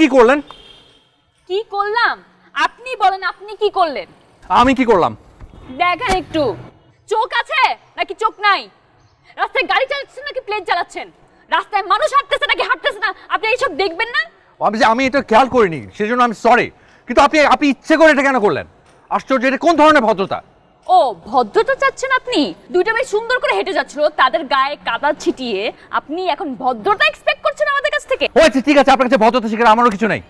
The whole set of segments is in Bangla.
কি করলেন? কি করলাম? আপনি বলেন, আপনি কি করলেন? আমি কি করলাম? দেখেন একটু, চোখ আছে নাকি চোখ নাই? রাস্তায় গাড়ি চালাচ্ছেন নাকি প্লেন চালাচ্ছেন? রাস্তায় মানুষ হাঁটতেছে নাকি হাঁটতেছে না, আপনি এইসব দেখবেন না? আমি এটা খেয়াল করিনি, সেজন্য আমি সরি। কিন্তু আপনি ইচ্ছে করে এটা কেন করলেন? আশ্চর্য, এটা কোন ধরনের ভদ্রতা? ও, ভদ্রতা চাচ্ছেন আপনি? দুইটা মেয়ে সুন্দর করে হেঁটে যাচ্ছিল, তাদের গায়ে কাদা ছিটিয়ে আপনি এখন ভদ্রতা এক্সপেক্ট করছেন আমাদের কাছ থেকে? ও আচ্ছা, ঠিক আছে, আপনার কাছে ভদ্রতা শিখার আমারও কিছু নেই।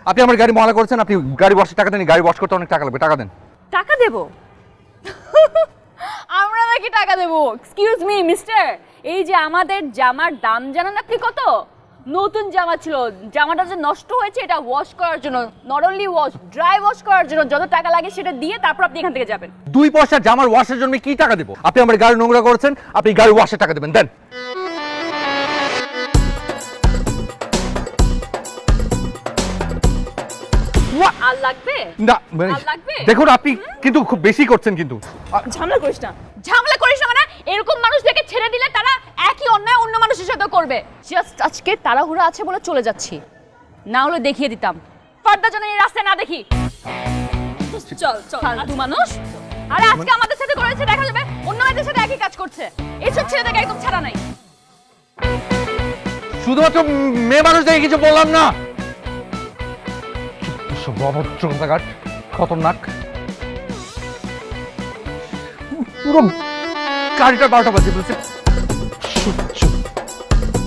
আপনি আমার গাড়ি ময়লা করেছেন, আপনি গাড়ি ওয়াশের টাকা দেন। গাড়ি ওয়াশ করতে অনেক টাকা লাগবে, টাকা দেন। টাকা দেব? আমরা নাকি টাকা দেব? এক্সকিউজ মি মিস্টার, এই যে আমাদের জামার দাম জানেন আপনি কত? নতুন জামা ছিল, জামাটা যে নষ্ট হয়েছে এটা ওয়াশ করার জন্য, not only wash, dry wash করার জন্য যত টাকা লাগে সেটা দিয়ে তারপর আপনি এখান থেকে যাবেন। 2 পয়সার জামার ওয়াশের জন্য কি টাকা দেবো? আপনি আমার গাড়ি নোংরা করেছেন, আপনি গাড়ি ওয়াশের টাকা দেবেন, দেন। আর লাগবে না আর লাগবে? দেখুন, আপনি কিন্তু খুব বেশি করছেন কিন্তু। ঝামেলা করিস না, ঝামেলা করিস না। মানে এরকম মানুষদেরকে ছেড়ে দিলে তারা একই অন্যায় অন্য মানুষের সাথে করবে। জাস্ট আজকে তাড়াহুড়া আছে বলে চলে যাচ্ছি, না হলে দেখিয়ে দিতাম। ফার্দা যেন এই রাস্তায় না দেখি। চল চল, ফালতু মানুষ। আরে আজকে আমাদের সাথে করেছে, দেখা যাবে অন্য মেয়েদের সাথে একই কাজ করছে। এইসব ছেলেদেরকে একদম ছাড়া নাই। শুধুমাত্র মেয়ে মানুষ দেখে কিছু বললাম না। সব অভদ্রতাঘাট, খতরনাক। পুরো গাড়িটা 12টা বাজে বলছে।